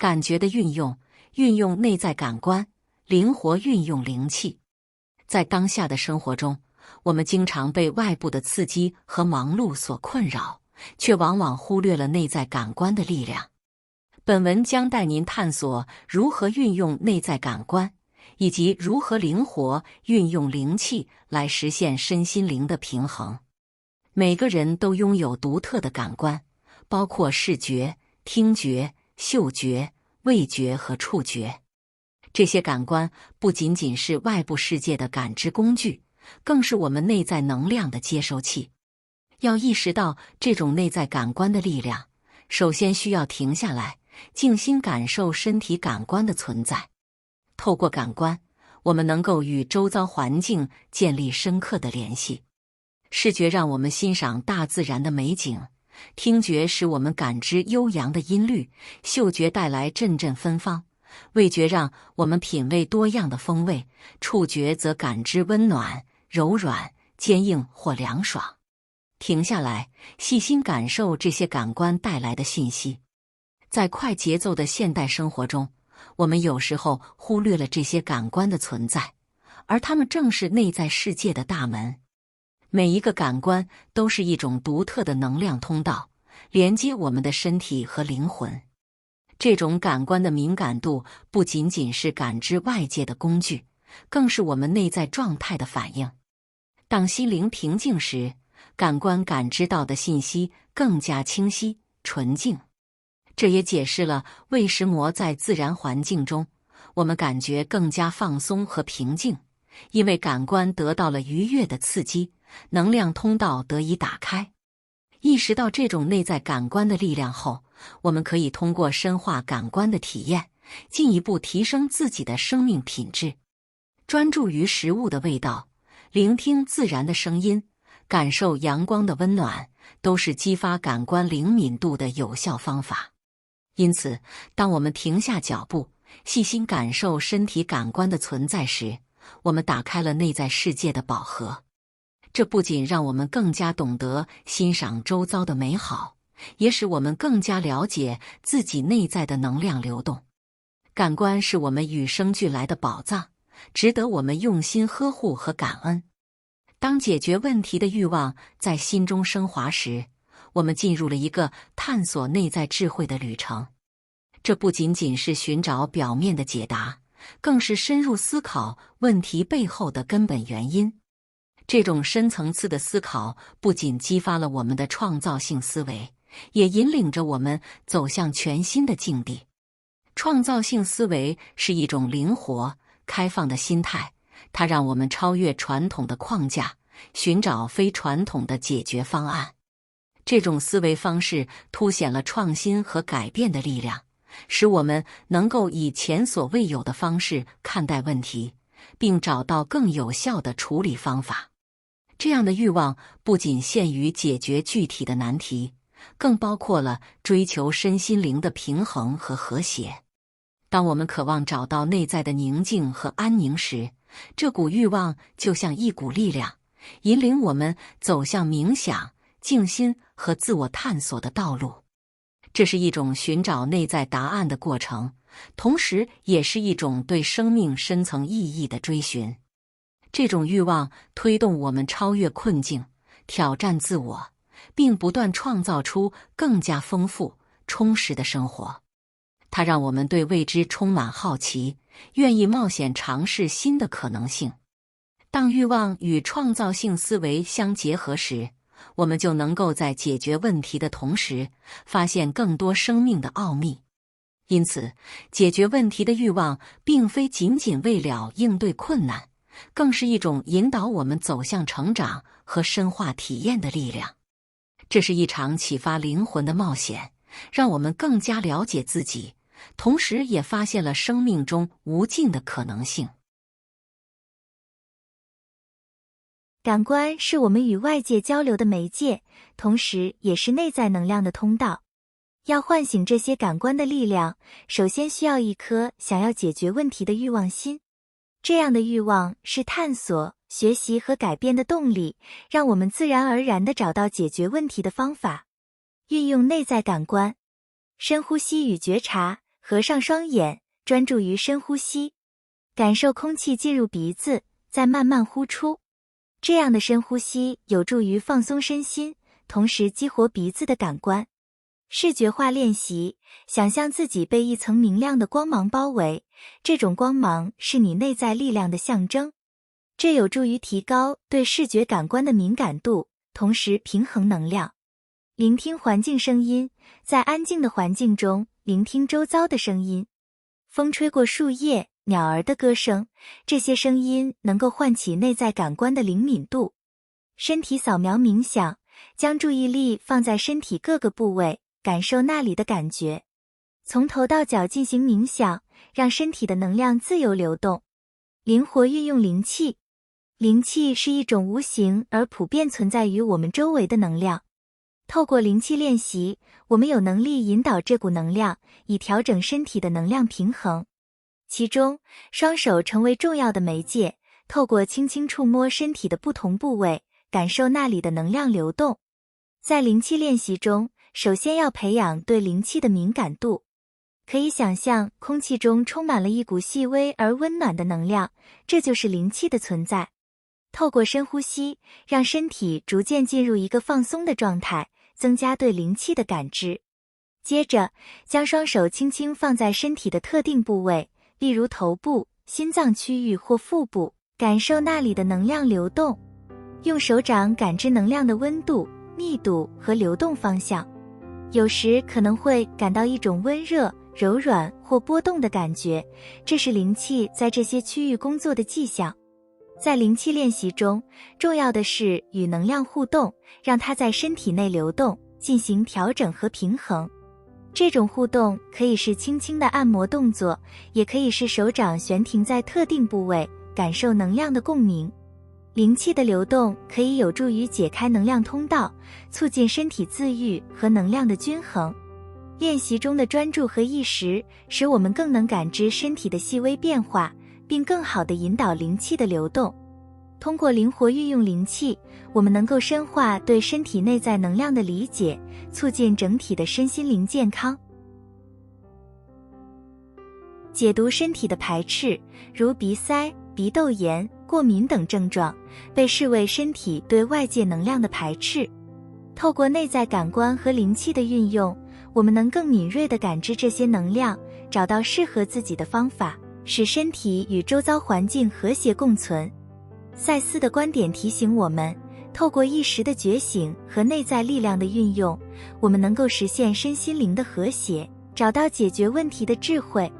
感觉的运用，运用内在感官，灵活运用灵气。在当下的生活中，我们经常被外部的刺激和忙碌所困扰，却往往忽略了内在感官的力量。本文将带您探索如何运用内在感官，以及如何灵活运用灵气来实现身心灵的平衡。每个人都拥有独特的感官，包括视觉、听觉、嗅觉、味觉和触觉。这些感官不仅仅是外部世界的感知工具，更是我们内在能量的接收器。要意识到这种内在感官的力量，首先需要停下来，静心感受身体感官的存在。透过感官，我们能够与周遭环境建立深刻的联系。视觉让我们欣赏大自然的美景，听觉使我们感知悠扬的音律，嗅觉带来阵阵芬芳，味觉让我们品味多样的风味，触觉则感知温暖、柔软、坚硬或凉爽。停下来，细心感受这些感官带来的信息。在快节奏的现代生活中，我们有时候忽略了这些感官的存在，而它们正是内在世界的大门。每一个感官都是一种独特的能量通道，连接我们的身体和灵魂。这种感官的敏感度不仅仅是感知外界的工具，更是我们内在状态的反应。当心灵平静时，感官感知到的信息更加清晰、纯净。这也解释了为什么在自然环境中，我们感觉更加放松和平静，因为感官得到了愉悦的刺激，能量通道得以打开。意识到这种内在感官的力量后，我们可以通过深化感官的体验，进一步提升自己的生命品质。专注于食物的味道，聆听自然的声音，感受阳光的温暖，都是激发感官灵敏度的有效方法。因此，当我们停下脚步，细心感受身体感官的存在时，我们打开了内在世界的宝盒。这不仅让我们更加懂得欣赏周遭的美好，也使我们更加了解自己内在的能量流动。感官是我们与生俱来的宝藏，值得我们用心呵护和感恩。当解决问题的欲望在心中升华时，我们进入了一个探索内在智慧的旅程。这不仅仅是寻找表面的解答，更是深入思考问题背后的根本原因。这种深层次的思考不仅激发了我们的创造性思维，也引领着我们走向全新的境地。创造性思维是一种灵活、开放的心态，它让我们超越传统的框架，寻找非传统的解决方案。这种思维方式凸显了创新和改变的力量，使我们能够以前所未有的方式看待问题，并找到更有效的处理方法。这样的欲望不仅限于解决具体的难题，更包括了追求身心灵的平衡和和谐。当我们渴望找到内在的宁静和安宁时，这股欲望就像一股力量，引领我们走向冥想、静心和自我探索的道路。这是一种寻找内在答案的过程，同时也是一种对生命深层意义的追寻。这种欲望推动我们超越困境，挑战自我，并不断创造出更加丰富、充实的生活。它让我们对未知充满好奇，愿意冒险尝试新的可能性。当欲望与创造性思维相结合时，我们就能够在解决问题的同时，发现更多生命的奥秘。因此，解决问题的欲望并非仅仅为了应对困难，更是一种引导我们走向成长和深化体验的力量。这是一场启发灵魂的冒险，让我们更加了解自己，同时也发现了生命中无尽的可能性。感官是我们与外界交流的媒介，同时也是内在能量的通道。要唤醒这些感官的力量，首先需要一颗想要解决问题的欲望心。这样的欲望是探索、学习和改变的动力，让我们自然而然地找到解决问题的方法。运用内在感官，深呼吸与觉察，合上双眼，专注于深呼吸，感受空气进入鼻子，再慢慢呼出。这样的深呼吸有助于放松身心，同时激活鼻子的感官。视觉化练习，想象自己被一层明亮的光芒包围，这种光芒是你内在力量的象征。这有助于提高对视觉感官的敏感度，同时平衡能量。聆听环境声音，在安静的环境中，聆听周遭的声音。风吹过树叶，鸟儿的歌声，这些声音能够唤起内在感官的灵敏度。身体扫描冥想，将注意力放在身体各个部位，感受那里的感觉。从头到脚进行冥想，让身体的能量自由流动。灵活运用灵气。灵气是一种无形而普遍存在于我们周围的能量。透过灵气练习，我们有能力引导这股能量，以调整身体的能量平衡。其中，双手成为重要的媒介，透过轻轻触摸身体的不同部位，感受那里的能量流动。在灵气练习中，首先要培养对灵气的敏感度。可以想象空气中充满了一股细微而温暖的能量，这就是灵气的存在。透过深呼吸，让身体逐渐进入一个放松的状态，增加对灵气的感知。接着，将双手轻轻放在身体的特定部位，例如头部、心脏区域或腹部，感受那里的能量流动。用手掌感知能量的温度、密度和流动方向。有时可能会感到一种温热、柔软或波动的感觉，这是灵气在这些区域工作的迹象。在灵气练习中，重要的是与能量互动，让它在身体内流动，进行调整和平衡。这种互动可以是轻轻的按摩动作，也可以是手掌悬停在特定部位，感受能量的共鸣。灵气的流动可以有助于解开能量通道，促进身体自愈和能量的均衡。练习中的专注和意识，使我们更能感知身体的细微变化，并更好地引导灵气的流动。通过灵活运用灵气，我们能够深化对身体内在能量的理解，促进整体的身心灵健康。解读身体的排斥，如鼻塞、鼻窦炎、过敏等症状，被视为身体对外界能量的排斥。透过内在感官和灵气的运用，我们能更敏锐地感知这些能量，找到适合自己的方法，使身体与周遭环境和谐共存。赛斯的观点提醒我们，透过意识的觉醒和内在力量的运用，我们能够实现身心灵的和谐，找到解决问题的智慧。